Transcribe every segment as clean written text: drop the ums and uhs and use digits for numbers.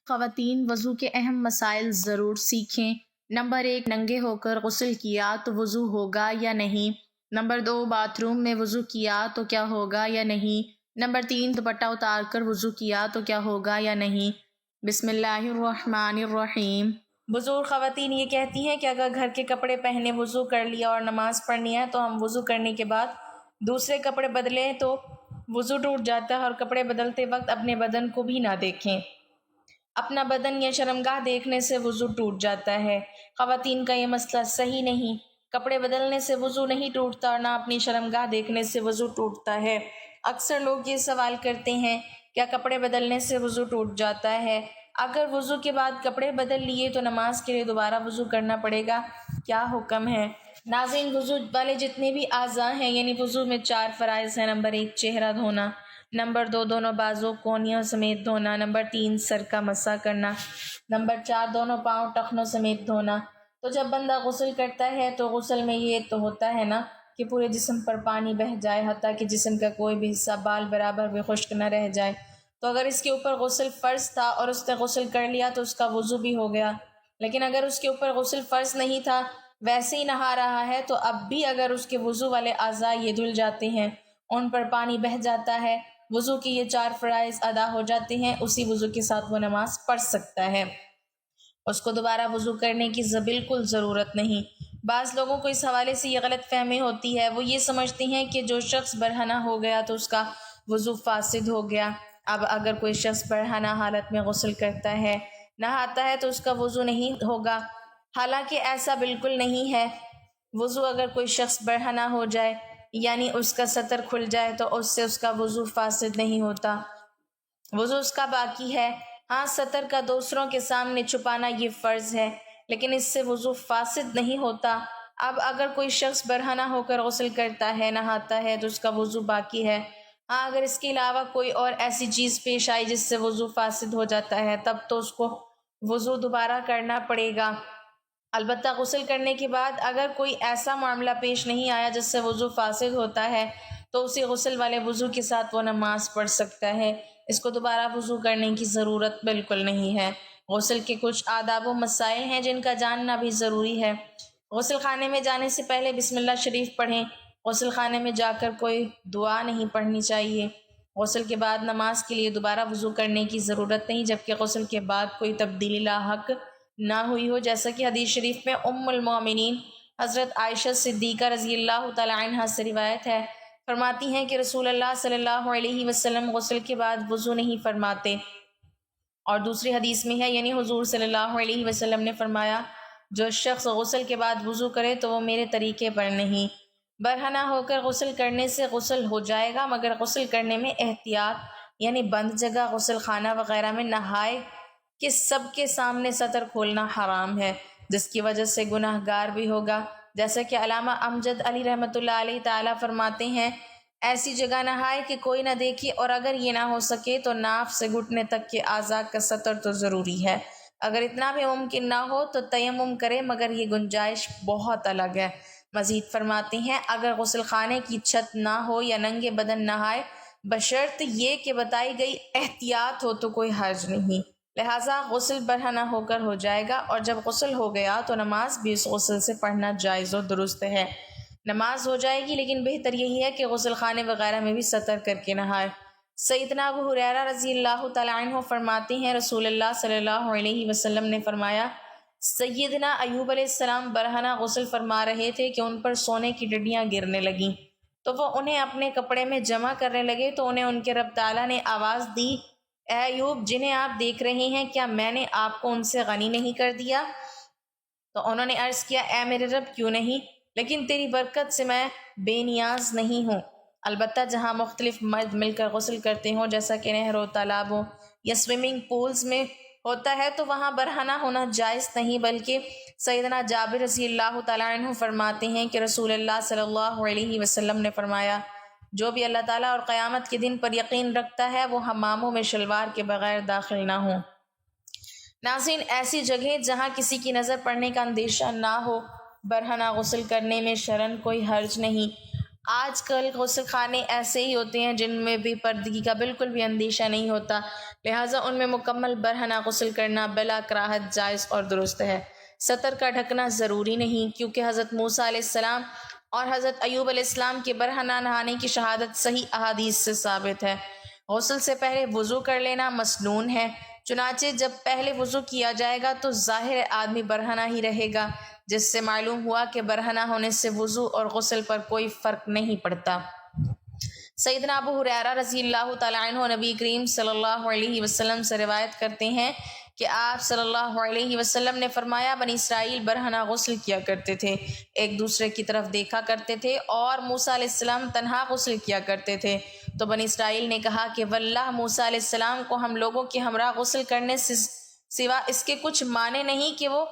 خواتین وضو کے اہم مسائل ضرور سیکھیں۔ نمبر 1، ننگے ہو کر غسل کیا تو وضو ہوگا یا نہیں؟ نمبر 2، باتھ روم میں وضو کیا تو کیا ہوگا یا نہیں؟ نمبر 3، دوپٹہ اتار کر وضو کیا تو کیا ہوگا یا نہیں؟ بسم اللہ الرحمن الرحیم۔ بزرگ خواتین یہ کہتی ہیں کہ اگر گھر کے کپڑے پہنے وضو کر لیا اور نماز پڑھنی ہے تو ہم وضو کرنے کے بعد دوسرے کپڑے بدلیں تو وضو ٹوٹ جاتا ہے، اور کپڑے بدلتے وقت اپنے بدن کو بھی نہ دیکھیں۔ اپنا بدن یا شرمگاہ دیکھنے سے وضو ٹوٹ جاتا ہے۔ خواتین کا یہ مسئلہ صحیح نہیں۔ کپڑے بدلنے سے وضو نہیں ٹوٹتا اور نہ اپنی شرمگاہ دیکھنے سے وضو ٹوٹتا ہے۔ اکثر لوگ یہ سوال کرتے ہیں کیا کپڑے بدلنے سے وضو ٹوٹ جاتا ہے؟ اگر وضو کے بعد کپڑے بدل لیے تو نماز کے لیے دوبارہ وضو کرنا پڑے گا، کیا حکم ہے؟ ناظرین، وضو والے جتنے بھی اعضاء ہیں، یعنی وضو میں 4 فرائض ہیں۔ نمبر 1، چہرہ دھونا۔ نمبر 2، دونوں بازو کونیوں سمیت دھونا۔ نمبر 3، سر کا مسح کرنا۔ نمبر 4، دونوں پاؤں ٹخنوں سمیت دھونا۔ تو جب بندہ غسل کرتا ہے تو غسل میں یہ تو ہوتا ہے نا کہ پورے جسم پر پانی بہہ جائے، حتیٰ کہ جسم کا کوئی بھی حصہ بال برابر بھی خشک نہ رہ جائے۔ تو اگر اس کے اوپر غسل فرض تھا اور اس نے غسل کر لیا تو اس کا وضو بھی ہو گیا، لیکن اگر اس کے اوپر غسل فرض نہیں تھا، ویسے ہی نہا رہا ہے، تو اب بھی اگر اس کے وضو والے اعضاء یہ دھل جاتے ہیں، ان پر پانی بہہ جاتا ہے، وضو کی یہ 4 فرائض ادا ہو جاتے ہیں، اسی وضو کے ساتھ وہ نماز پڑھ سکتا ہے۔ اس کو دوبارہ وضو کرنے کی بالکل ضرورت نہیں۔ بعض لوگوں کو اس حوالے سے یہ غلط فہمی ہوتی ہے، وہ یہ سمجھتے ہیں کہ جو شخص برہنہ ہو گیا تو اس کا وضو فاسد ہو گیا۔ اب اگر کوئی شخص برہنہ حالت میں غسل کرتا ہے، نہاتا ہے، تو اس کا وضو نہیں ہوگا، حالانکہ ایسا بالکل نہیں ہے۔ وضو اگر کوئی شخص برہنہ ہو جائے، یعنی اس کا سطر کھل جائے، تو اس سے اس کا وضو فاسد نہیں ہوتا، وضو اس کا باقی ہے۔ ہاں، سطر کا دوسروں کے سامنے چھپانا یہ فرض ہے، لیکن اس سے وضو فاسد نہیں ہوتا۔ اب اگر کوئی شخص برہنہ ہو کر غسل کرتا ہے، نہاتا ہے، تو اس کا وضو باقی ہے۔ ہاں، اگر اس کے علاوہ کوئی اور ایسی چیز پیش آئی جس سے وضو فاسد ہو جاتا ہے، تب تو اس کو وضو دوبارہ کرنا پڑے گا۔ البتہ غسل کرنے کے بعد اگر کوئی ایسا معاملہ پیش نہیں آیا جس سے وضو فاسد ہوتا ہے، تو اسی غسل والے وضو کے ساتھ وہ نماز پڑھ سکتا ہے۔ اس کو دوبارہ وضو کرنے کی ضرورت بالکل نہیں ہے۔ غسل کے کچھ آداب و مسائل ہیں جن کا جاننا بھی ضروری ہے۔ غسل خانے میں جانے سے پہلے بسم اللہ شریف پڑھیں۔ غسل خانے میں جا کر کوئی دعا نہیں پڑھنی چاہیے۔ غسل کے بعد نماز کے لیے دوبارہ وضو کرنے کی ضرورت نہیں، جبکہ غسل کے بعد کوئی تبدیلی لاحق نہ ہوئی ہو، جیسا کہ حدیث شریف میں ام المومنین حضرت عائشہ صدیقہ رضی اللہ تعالی عنہا سے روایت ہے، فرماتی ہیں کہ رسول اللہ صلی اللہ علیہ وسلم غسل کے بعد وضو نہیں فرماتے، اور دوسری حدیث میں ہے، یعنی حضور صلی اللہ علیہ وسلم نے فرمایا، جو شخص غسل کے بعد وضو کرے تو وہ میرے طریقے پر نہیں۔ برہنہ ہو کر غسل کرنے سے غسل ہو جائے گا، مگر غسل کرنے میں احتیاط، یعنی بند جگہ، غسل خانہ وغیرہ میں نہائے کہ سب کے سامنے سطر کھولنا حرام ہے، جس کی وجہ سے گناہ گار بھی ہوگا۔ جیسا کہ علامہ امجد علی رحمۃ اللہ علیہ تعالیٰ فرماتے ہیں، ایسی جگہ نہائے کہ کوئی نہ دیکھے، اور اگر یہ نہ ہو سکے تو ناف سے گھٹنے تک کے اعضاء کا سطر تو ضروری ہے۔ اگر اتنا بھی ممکن نہ ہو تو تیمم کرے، مگر یہ گنجائش بہت الگ ہے۔ مزید فرماتے ہیں، اگر غسل خانے کی چھت نہ ہو یا ننگے بدن نہائے، بشرط یہ کہ بتائی گئی احتیاط ہو، تو کوئی حرج نہیں۔ لہٰذا غسل برہنہ ہو کر ہو جائے گا، اور جب غسل ہو گیا تو نماز بھی اس غسل سے پڑھنا جائز و درست ہے۔ نماز ہو جائے گی، لیکن بہتر یہی ہے کہ غسل خانے وغیرہ میں بھی سطر کر کے نہائے۔ سیدنا ابو ہریرہ رضی اللہ تعالیٰ عنہ فرماتے ہیں، رسول اللہ صلی اللہ علیہ وسلم نے فرمایا، سیدنا ایوب علیہ السلام برہنہ غسل فرما رہے تھے کہ ان پر سونے کی ڈڈیاں گرنے لگیں، تو وہ انہیں اپنے کپڑے میں جمع کرنے لگے، تو انہیں ان کے رب تعالیٰ نے آواز دی، اے ایوب، جنہیں آپ دیکھ رہے ہیں، کیا میں نے آپ کو ان سے غنی نہیں کر دیا؟ تو انہوں نے عرض کیا، اے میرے رب، کیوں نہیں؟ لیکن تیری برکت سے میں بے نیاز نہیں ہوں۔ البتہ جہاں مختلف مرد مل کر غسل کرتے ہوں، جیسا کہ نہروں، تالابوں یا سوئمنگ پولز میں ہوتا ہے، تو وہاں برہنہ ہونا جائز نہیں، بلکہ سیدنا جابر رضی اللہ تعالیٰ عنہ فرماتے ہیں کہ رسول اللہ صلی اللہ علیہ وسلم نے فرمایا، جو بھی اللہ تعالیٰ اور قیامت کے دن پر یقین رکھتا ہے، وہ حماموں میں شلوار کے بغیر داخل نہ ہوں۔ ناظرین، ایسی جگہیں جہاں کسی کی نظر پڑنے کا اندیشہ نہ ہو، برہنہ غسل کرنے میں شرعاً کوئی حرج نہیں۔ آج کل غسل خانے ایسے ہی ہوتے ہیں جن میں بھی پردگی کا بالکل بھی اندیشہ نہیں ہوتا، لہٰذا ان میں مکمل برہنہ غسل کرنا بلا کراہت جائز اور درست ہے۔ سطر کا ڈھکنا ضروری نہیں، کیونکہ حضرت موسیٰ علیہ السلام اور حضرت ایوب علیہ السلام کے برہنہ نہانے کی شہادت صحیح احادیث سے ثابت ہے۔ غسل سے پہلے وضو کر لینا مسنون ہے، چنانچہ جب پہلے وضو کیا جائے گا تو ظاہر آدمی برہنہ ہی رہے گا، جس سے معلوم ہوا کہ برہنہ ہونے سے وضو اور غسل پر کوئی فرق نہیں پڑتا۔ سیدنا ابو ہریرہ رضی اللہ تعالیٰ عنہ نبی کریم صلی اللہ علیہ وسلم سے روایت کرتے ہیں کہ آپ صلی اللہ علیہ وسلم نے فرمایا، بنی اسرائیل برہنہ غسل کیا کرتے تھے، ایک دوسرے کی طرف دیکھا کرتے تھے، اور موسیٰ علیہ السلام تنہا غسل کیا کرتے تھے۔ تو بنی اسرائیل نے کہا کہ واللہ موسیٰ علیہ السلام کو ہم لوگوں کے ہمراہ غسل کرنے سے سوا اس کے کچھ معنی نہیں کہ وہ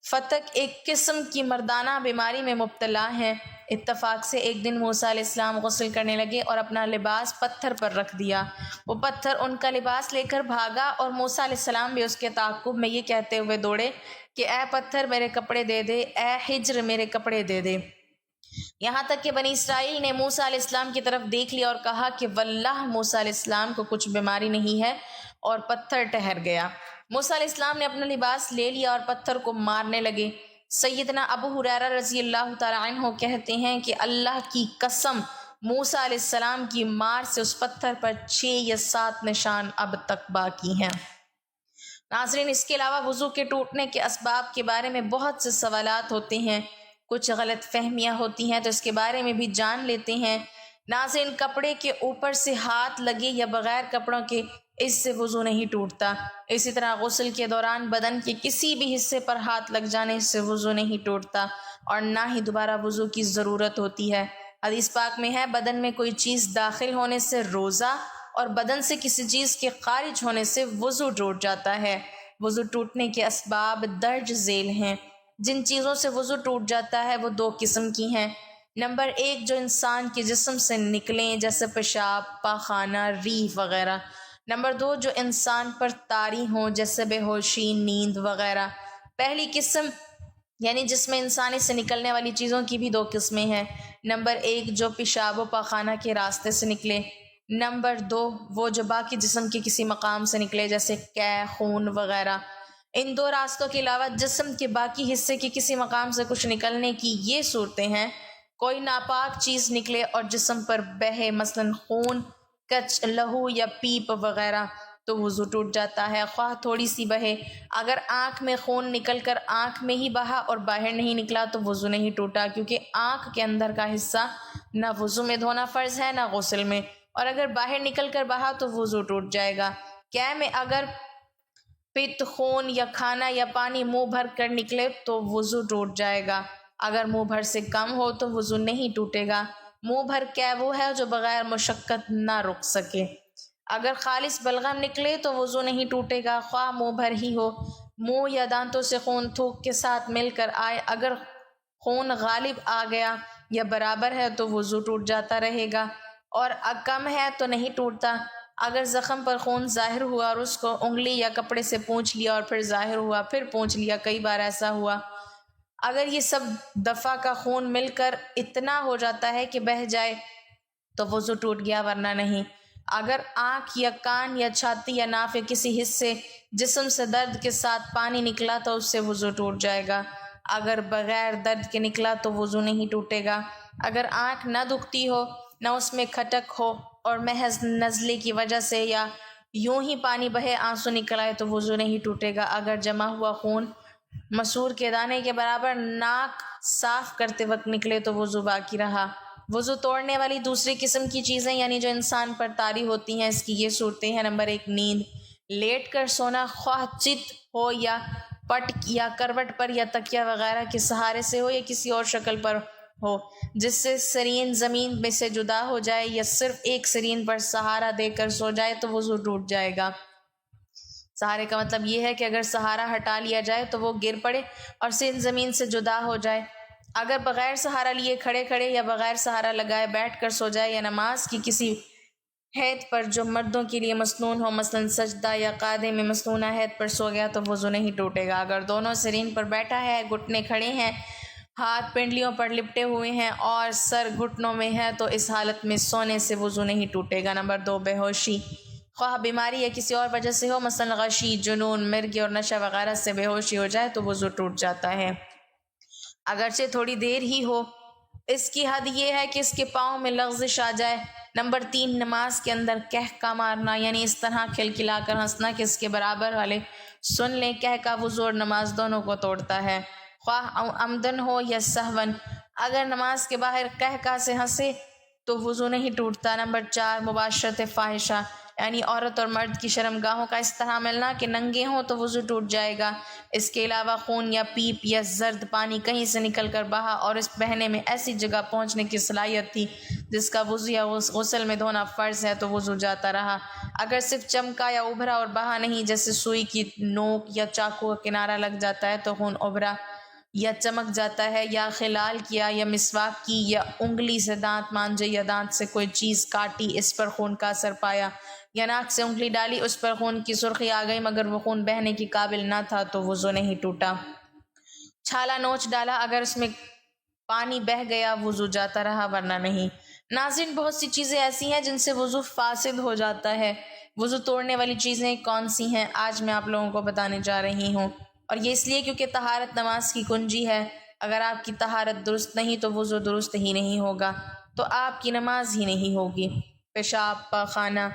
فتق ایک قسم کی مردانہ بیماری میں مبتلا ہیں۔ اتفاق سے ایک دن موسیٰ علیہ السلام غسل کرنے لگے اور اپنا لباس پتھر پر رکھ دیا۔ وہ پتھر ان کا لباس لے کر بھاگا اور موسیٰ علیہ السلام بھی اس کے تعاقب میں یہ کہتے ہوئے دوڑے کہ اے پتھر میرے کپڑے دے دے، اے حجر میرے کپڑے دے دے۔ یہاں تک کہ بنی اسرائیل نے موسیٰ علیہ السلام کی طرف دیکھ لیا اور کہا کہ واللہ موسیٰ علیہ السلام کو کچھ بیماری نہیں ہے، اور پتھر ٹھہر گیا۔ موسیٰ علیہ السلام نے اپنا لباس لے لیا اور پتھر کو مارنے لگے۔ سیدنا ابو ہریرہ رضی اللہ تعالیٰ عنہ کہتے ہیں کہ اللہ کی قسم موسیٰ علیہ السلام کی مار سے اس پتھر پر 6 یا 7 نشان اب تک باقی ہیں۔ ناظرین، اس کے علاوہ وضو کے ٹوٹنے کے اسباب کے بارے میں بہت سے سوالات ہوتے ہیں، کچھ غلط فہمیاں ہوتی ہیں، تو اس کے بارے میں بھی جان لیتے ہیں۔ ناظرین، کپڑے کے اوپر سے ہاتھ لگے یا بغیر کپڑوں کے، اس سے وضو نہیں ٹوٹتا۔ اسی طرح غسل کے دوران بدن کے کسی بھی حصے پر ہاتھ لگ جانے سے وضو نہیں ٹوٹتا، اور نہ ہی دوبارہ وضو کی ضرورت ہوتی ہے۔ حدیث پاک میں ہے، بدن میں کوئی چیز داخل ہونے سے روزہ اور بدن سے کسی چیز کے خارج ہونے سے وضو ٹوٹ جاتا ہے۔ وضو ٹوٹنے کے اسباب درج ذیل ہیں۔ جن چیزوں سے وضو ٹوٹ جاتا ہے وہ 2 قسم کی ہیں۔ نمبر 1، جو انسان کے جسم سے نکلیں، جیسے پیشاب، پاخانہ، ریح وغیرہ۔ نمبر 2، جو انسان پر طاری ہوں، جیسے بے ہوشی، نیند وغیرہ۔ پہلی قسم یعنی جس میں انسانی سے نکلنے والی چیزوں کی بھی 2 قسمیں ہیں۔ نمبر 1، جو پیشاب و پاخانہ کے راستے سے نکلے۔ نمبر 2، وہ جو باقی جسم کے کسی مقام سے نکلے، جیسے قے، خون وغیرہ۔ ان 2 راستوں کے علاوہ جسم کے باقی حصے کے کسی مقام سے کچھ نکلنے کی یہ صورتیں ہیں: کوئی ناپاک چیز نکلے اور جسم پر بہے، مثلا خون، کچ، لہو یا پیپ وغیرہ، تو وضو ٹوٹ جاتا ہے، خواہ تھوڑی سی بہے۔ اگر آنکھ میں خون نکل کر آنکھ میں ہی بہا اور باہر نہیں نکلا تو وضو نہیں ٹوٹا، کیونکہ آنکھ کے اندر کا حصہ نہ وضو میں دھونا فرض ہے نہ غسل میں، اور اگر باہر نکل کر بہا تو وضو ٹوٹ جائے گا۔ قے میں اگر پت، خون یا کھانا یا پانی منہ بھر کر نکلے تو وضو ٹوٹ جائے گا۔ اگر منہ بھر سے کم ہو تو وضو نہیں ٹوٹے گا۔ منہ بھر قے وہ ہے جو بغیر مشقت نہ رک سکے۔ اگر خالص بلغم نکلے تو وضو نہیں ٹوٹے گا، خواہ منہ بھر ہی ہو۔ منہ یا دانتوں سے خون تھوک کے ساتھ مل کر آئے، اگر خون غالب آ گیا یا برابر ہے تو وضو ٹوٹ جاتا رہے گا، اور کم ہے تو نہیں ٹوٹتا۔ اگر زخم پر خون ظاہر ہوا اور اس کو انگلی یا کپڑے سے پونچھ لیا اور پھر ظاہر ہوا، پھر پونچھ لیا، کئی بار ایسا ہوا، اگر یہ سب دفعہ کا خون مل کر اتنا ہو جاتا ہے کہ بہہ جائے تو وضو ٹوٹ گیا، ورنہ نہیں۔ اگر آنکھ یا کان یا چھاتی یا ناف یا کسی حصے جسم سے درد کے ساتھ پانی نکلا تو اس سے وضو ٹوٹ جائے گا۔ اگر بغیر درد کے نکلا تو وضو نہیں ٹوٹے گا۔ اگر آنکھ نہ دکھتی ہو، نہ اس میں کھٹک ہو، اور محض نزلے کی وجہ سے یا یوں ہی پانی بہے آنسو نکل آئے تو وضو نہیں ٹوٹے گا۔ اگر جمع ہوا خون مسور کے دانے کے برابر ناک صاف کرتے وقت نکلے تو وضو باقی رہا۔ وضو توڑنے والی دوسری قسم کی چیزیں یعنی جو انسان پر طاری ہوتی ہیں، اس کی یہ صورتیں ہیں: نمبر 1، نیند، لیٹ کر سونا، خواہ چت ہو یا پٹ یا کروٹ پر یا تکیہ وغیرہ کے سہارے سے ہو یا کسی اور شکل پر ہو جس سے سرین زمین میں سے جدا ہو جائے، یا صرف ایک سرین پر سہارا دے کر سو جائے تو وضو ٹوٹ جائے گا۔ سہارے کا مطلب یہ ہے کہ اگر سہارا ہٹا لیا جائے تو وہ گر پڑے اور سرین زمین سے جدا ہو جائے۔ اگر بغیر سہارا لیے کھڑے کھڑے یا بغیر سہارا لگائے بیٹھ کر سو جائے، یا نماز کی کسی حیت پر جو مردوں کے لیے مسنون ہو، مثلا سجدہ یا قعدے میں مسنونہ حیت پر سو گیا تو وضو نہیں ٹوٹے گا۔ اگر دونوں سرین پر بیٹھا ہے، گھٹنے کھڑے ہیں، ہاتھ پنڈلیوں پر لپٹے ہوئے ہیں اور سر گھٹنوں میں ہے تو اس حالت میں سونے سے وضو نہیں ٹوٹے گا۔ نمبر 2، بے ہوشی، خواہ بیماری یا کسی اور وجہ سے ہو، مثلا غشی، جنون، مرگی اور نشہ وغیرہ سے بے ہوشی ہو جائے تو وضو ٹوٹ جاتا ہے، اگرچہ تھوڑی دیر ہی ہو۔ اس کی حد یہ ہے کہ اس کے پاؤں میں لغزش آ جائے۔ نمبر 3، نماز کے اندر کہکا مارنا، یعنی اس طرح کھلکھلا کر ہنسنا کہ اس کے برابر والے سن لیں۔ کہکا وضو اور نماز دونوں کو توڑتا ہے، خواہ عمدن ہو یا سہون۔ اگر نماز کے باہر کہکا سے ہنسے تو وضو نہیں ٹوٹتا۔ نمبر 4، مباشرت فاحشہ، یعنی عورت اور مرد کی شرمگاہوں کا اس طرح ملنا کہ ننگے ہوں تو وضو ٹوٹ جائے گا۔ اس کے علاوہ خون یا پیپ یا زرد پانی کہیں سے نکل کر بہا اور اس بہنے میں ایسی جگہ پہنچنے کی صلاحیت تھی جس کا وضو یا غسل میں دھونا فرض ہے تو وضو جاتا رہا۔ اگر صرف چمکا یا ابھرا اور بہا نہیں، جیسے سوئی کی نوک یا چاقو کا کنارہ لگ جاتا ہے تو خون ابھرا یا چمک جاتا ہے، یا خلال کیا یا مسواک کی یا انگلی سے دانت مانجے یا دانت سے کوئی چیز کاٹی، اس پر خون کا اثر پایا، یا ناک سے انگلی ڈالی، اس پر خون کی سرخی آ گئی مگر وہ خون بہنے کی قابل نہ تھا تو وضو نہیں ٹوٹا۔ چھالا نوچ ڈالا، اگر اس میں پانی بہہ گیا وضو جاتا رہا ورنہ نہیں۔ ناظرین، بہت سی چیزیں ایسی ہیں جن سے وضو فاسد ہو جاتا ہے۔ وضو توڑنے والی چیزیں کون سی ہیں آج میں آپ لوگوں کو بتانے جا رہی ہوں، اور یہ اس لیے کیونکہ طہارت نماز کی کنجی ہے۔ اگر آپ کی طہارت درست نہیں تو وضو درست ہی نہیں ہوگا، تو آپ کی نماز ہی نہیں ہوگی۔ پیشاب، پاخانہ،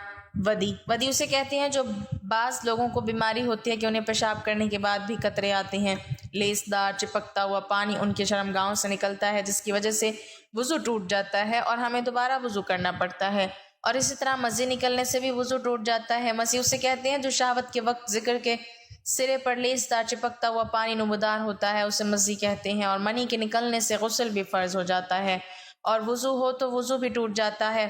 ودی اسے کہتے ہیں جو بعض لوگوں کو بیماری ہوتی ہے کہ انہیں پیشاب کرنے کے بعد بھی قطرے آتے ہیں۔ لیس دار چپکتا ہوا پانی ان کے شرمگاہوں سے نکلتا ہے جس کی وجہ سے وضو ٹوٹ جاتا ہے اور ہمیں دوبارہ وضو کرنا پڑتا ہے، اور اسی طرح مزے نکلنے سے بھی وضو ٹوٹ جاتا ہے۔ مزے اسے کہتے ہیں جو شہوت کے وقت ذکر کے سرے پر لیس دار چپکتا ہوا پانی نمودار ہوتا ہے، اسے مزی کہتے ہیں، اور منی کے نکلنے سے غسل بھی فرض ہو جاتا ہے اور وضو ہو تو وضو بھی ٹوٹ جاتا ہے۔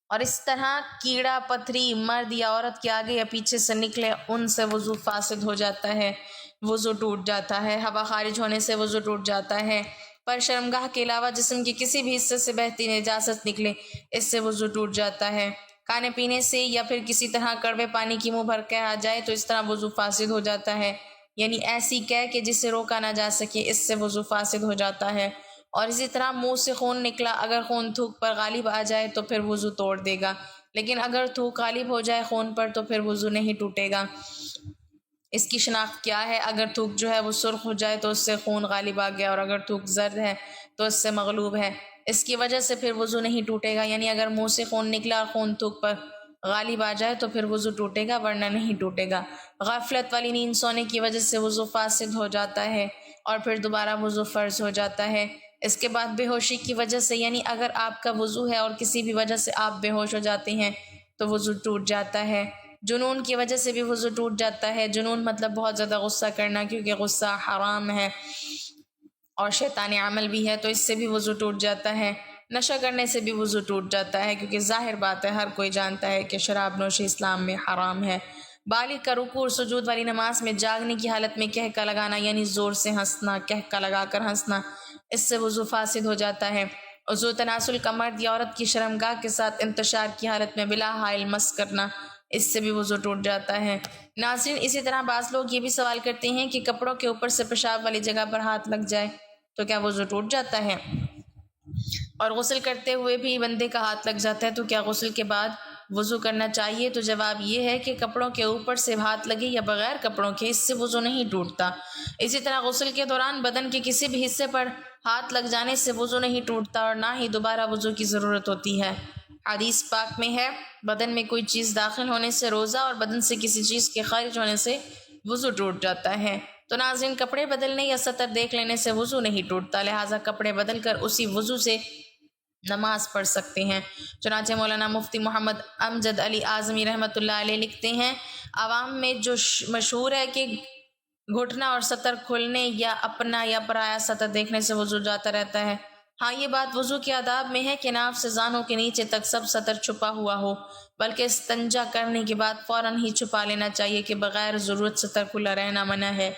اور اس طرح کیڑا پتھری مرد یا عورت کے آگے یا پیچھے سے نکلے، ان سے وضو فاسد ہو جاتا ہے، وضو ٹوٹ جاتا ہے۔ ہوا خارج ہونے سے وضو ٹوٹ جاتا ہے۔ پر شرمگاہ کے علاوہ جسم کے کسی بھی حصے سے بہتی نجاست نکلے، اس سے وضو ٹوٹ جاتا ہے۔ کھانے پینے سے یا پھر کسی طرح کڑوے پانی کی منہ بھر کے آ جائے تو اس طرح وضو فاسد ہو جاتا ہے، یعنی ایسی قے کہ جسے روکا نہ جا سکے، اس سے وضو فاسد ہو جاتا ہے۔ اور اسی طرح منہ سے خون نکلا، اگر خون تھوک پر غالب آ جائے تو پھر وضو توڑ دے گا، لیکن اگر تھوک غالب ہو جائے خون پر تو پھر وضو نہیں ٹوٹے گا۔ اس کی شناخت کیا ہے؟ اگر تھوک جو ہے وہ سرخ ہو جائے تو اس سے خون غالب آ گیا، اور اگر تھوک زرد ہے تو اس سے مغلوب ہے، اس کی وجہ سے پھر وضو نہیں ٹوٹے گا۔ یعنی اگر منہ سے خون نکلا اور خون تھوک پر غالب آ جائے تو پھر وضو ٹوٹے گا ورنہ نہیں ٹوٹے گا۔ غفلت والی نیند سونے کی وجہ سے وضو فاسد ہو جاتا ہے اور پھر دوبارہ وضو فرض ہو جاتا ہے۔ اس کے بعد بے ہوشی کی وجہ سے، یعنی اگر آپ کا وضو ہے اور کسی بھی وجہ سے آپ بے ہوش ہو جاتے ہیں تو وضو ٹوٹ جاتا ہے۔ جنون کی وجہ سے بھی وضو ٹوٹ جاتا ہے۔ جنون مطلب بہت زیادہ غصہ کرنا، کیونکہ غصہ حرام ہے اور شیطانی عمل بھی ہے، تو اس سے بھی وضو ٹوٹ جاتا ہے۔ نشہ کرنے سے بھی وضو ٹوٹ جاتا ہے، کیونکہ ظاہر بات ہے ہر کوئی جانتا ہے کہ شراب نوشی اسلام میں حرام ہے۔ بالغ کا رکوع اور سجود والی نماز میں جاگنے کی حالت میں کہکا لگانا، یعنی زور سے ہنسنا، کہکا لگا کر ہنسنا، اس سے وضو فاسد ہو جاتا ہے۔ عضو تناسل کا مرد یا عورت کی شرمگاہ کے ساتھ انتشار کی حالت میں بلا حائل مس کرنا، اس سے بھی وضو ٹوٹ جاتا ہے۔ ناظرین، اسی طرح بعض لوگ یہ بھی سوال کرتے ہیں کہ کپڑوں کے اوپر سے پیشاب والی جگہ پر ہاتھ لگ جائے تو کیا وضو ٹوٹ جاتا ہے؟ اور غسل کرتے ہوئے بھی بندے کا ہاتھ لگ جاتا ہے تو کیا غسل کے بعد وضو کرنا چاہیے؟ تو جواب یہ ہے کہ کپڑوں کے اوپر سے ہاتھ لگے یا بغیر کپڑوں کے، اس سے وضو نہیں ٹوٹتا۔ اسی طرح غسل کے دوران بدن کے کسی بھی حصے پر ہاتھ لگ جانے سے وضو نہیں ٹوٹتا اور نہ ہی دوبارہ وضو کی ضرورت ہوتی ہے۔ حدیث پاک میں ہے، بدن میں کوئی چیز داخل ہونے سے روزہ اور بدن سے کسی چیز کے خارج ہونے سے وضو ٹوٹ جاتا ہے۔ تو ناظرین، کپڑے بدلنے یا سطر دیکھ لینے سے وضو نہیں ٹوٹتا، لہٰذا کپڑے بدل کر اسی وضو سے نماز پڑھ سکتے ہیں۔ چنانچہ مولانا مفتی محمد امجد علی اعظمی رحمۃ اللہ علیہ لکھتے ہیں، عوام میں جو مشہور ہے کہ گھٹنا اور سطر کھلنے یا اپنا یا پرایا سطر دیکھنے سے وضو جاتا رہتا ہے۔ ہاں، یہ بات وضو کے آداب میں ہے کہ ناف سے زانوں کے نیچے تک سب سطر چھپا ہوا ہو، بلکہ استنجا کرنے کے بعد فوراً ہی چھپا لینا چاہیے کہ بغیر ضرورت سطر کھلا رہنا منع ہے،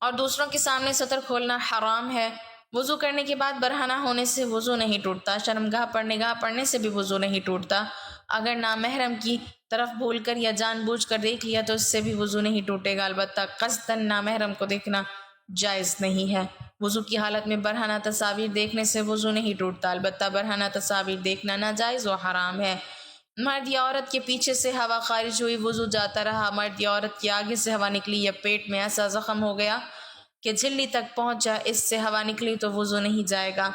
اور دوسروں کے سامنے سطر کھولنا حرام ہے۔ وضو کرنے کے بعد برہنہ ہونے سے وضو نہیں ٹوٹتا۔ شرمگاہ پر نگاہ پڑنے سے بھی وضو نہیں ٹوٹتا۔ اگر نامحرم کی طرف بھول کر یا جان بوجھ کر دیکھ لیا تو اس سے بھی وضو نہیں ٹوٹے گا، البتہ قصداً نامحرم کو دیکھنا جائز نہیں ہے۔ وضو کی حالت میں برہنہ تصاویر دیکھنے سے وضو نہیں ٹوٹتا، البتہ برہنہ تصاویر دیکھنا ناجائز و حرام ہے۔ مرد یا عورت کے پیچھے سے ہوا خارج ہوئی، وضو جاتا رہا۔ مرد یا عورت کے آگے سے ہوا نکلی یا پیٹ میں ایسا زخم ہو گیا کہ جھلی تک پہنچ جائے، اس سے ہوا نکلی تو وضو نہیں جائے گا۔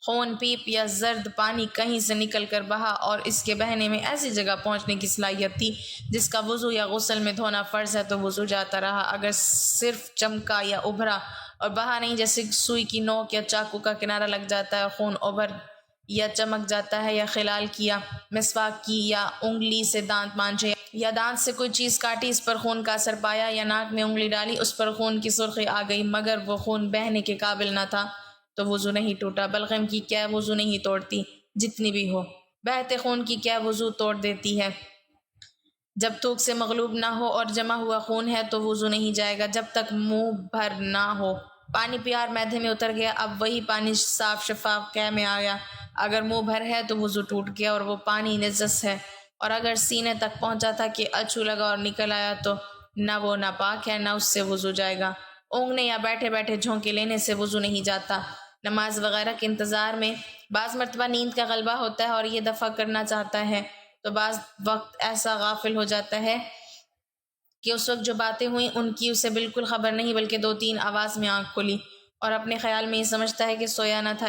خون، پیپ یا زرد پانی کہیں سے نکل کر بہا اور اس کے بہنے میں ایسی جگہ پہنچنے کی صلاحیت تھی جس کا وضو یا غسل میں دھونا فرض ہے تو وضو جاتا رہا۔ اگر صرف چمکا یا ابھرا اور بہا نہیں، جیسے سوئی کی نوک یا چاقو کا کنارہ لگ جاتا ہے، خون ابھر یا چمک جاتا ہے، یا خلال کیا، مسواک کی، یا انگلی سے دانت مانجھے، یا دانت سے کوئی چیز کاٹی، اس پر خون کا اثر پایا، یا ناک میں انگلی ڈالی، اس پر خون کی سرخی آ گئی مگر وہ خون بہنے کے قابل نہ تھا تو وضو نہیں ٹوٹا۔ بلغم کی کیا وضو نہیں توڑتی، جتنی بھی ہو۔ بہتے خون کی کیا وضو توڑ دیتی ہے؟ جب تھوک سے مغلوب نہ ہو اور جمع ہوا خون ہے تو وضو نہیں جائے گا جب تک منہ بھر نہ ہو۔ پانی پیا اور معدے میں اتر گیا، اب وہی پانی صاف شفاف قے میں آیا، اگر منہ بھر ہے تو وضو ٹوٹ گیا اور وہ پانی نجس ہے، اور اگر سینے تک پہنچا تھا کہ اچھو لگا اور نکل آیا تو نہ وہ ناپاک ہے نہ اس سے وضو جائے گا۔ اونگنے یا بیٹھے بیٹھے جھونکے لینے سے وضو نہیں جاتا۔ نماز وغیرہ کے انتظار میں بعض مرتبہ نیند کا غلبہ ہوتا ہے اور یہ دفع کرنا چاہتا ہے تو بعض وقت ایسا غافل ہو جاتا ہے کہ اس وقت جو باتیں ہوئیں ان کی اسے بالکل خبر نہیں، بلکہ 2-3 آواز میں آنکھ کھلی اور اپنے خیال میں یہ سمجھتا ہے کہ سویا نہ تھا۔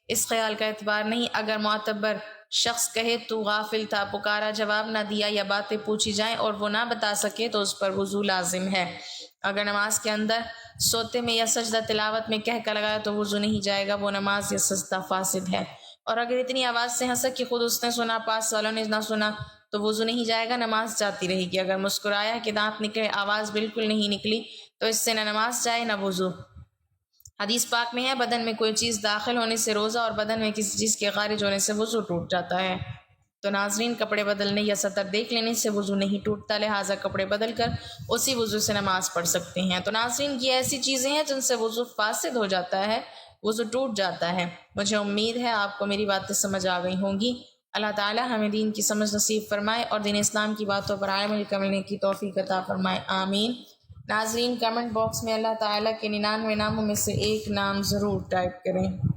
اس خیال کا اعتبار نہیں۔ اگر معتبر شخص کہے تو غافل تھا، پکارا جواب نہ دیا، یا باتیں پوچھی جائیں اور وہ نہ بتا سکے تو اس پر وضو لازم ہے۔ اگر نماز کے اندر سوتے میں یا سجدہ تلاوت میں کہہ کر لگایا تو وضو نہیں جائے گا، وہ نماز یا سجدہ فاسد ہے۔ اور اگر اتنی آواز سے ہنسا کہ خود اس نے سنا، پاس والوں نے نہ سنا تو وضو نہیں جائے گا، نماز جاتی رہے گی۔ اگر مسکرایا کہ دانت نکلے، آواز بالکل نہیں نکلی تو اس سے نہ نماز جائے نہ وضو۔ حدیث پاک میں ہے بدن میں کوئی چیز داخل ہونے سے روزہ اور بدن میں کسی چیز کے خارج ہونے سے وضو ٹوٹ جاتا ہے۔ تو ناظرین، کپڑے بدلنے یا سطر دیکھ لینے سے وضو نہیں ٹوٹتا، لہٰذا کپڑے بدل کر اسی وضو سے نماز پڑھ سکتے ہیں۔ تو ناظرین، یہ ایسی چیزیں ہیں جن سے وضو فاسد ہو جاتا ہے، وضو ٹوٹ جاتا ہے۔ مجھے امید ہے آپ کو میری باتیں سمجھ آ گئی ہوں گی۔ اللہ تعالی ہمیں دین کی سمجھ نصیب فرمائے اور دین اسلام کی باتوں پر عمل کرنے کی توفیق عطا فرمائے، آمین۔ ناظرین، کمنٹ باکس میں اللہ تعالیٰ کے 99 ناموں میں سے ایک نام ضرور ٹائپ کریں۔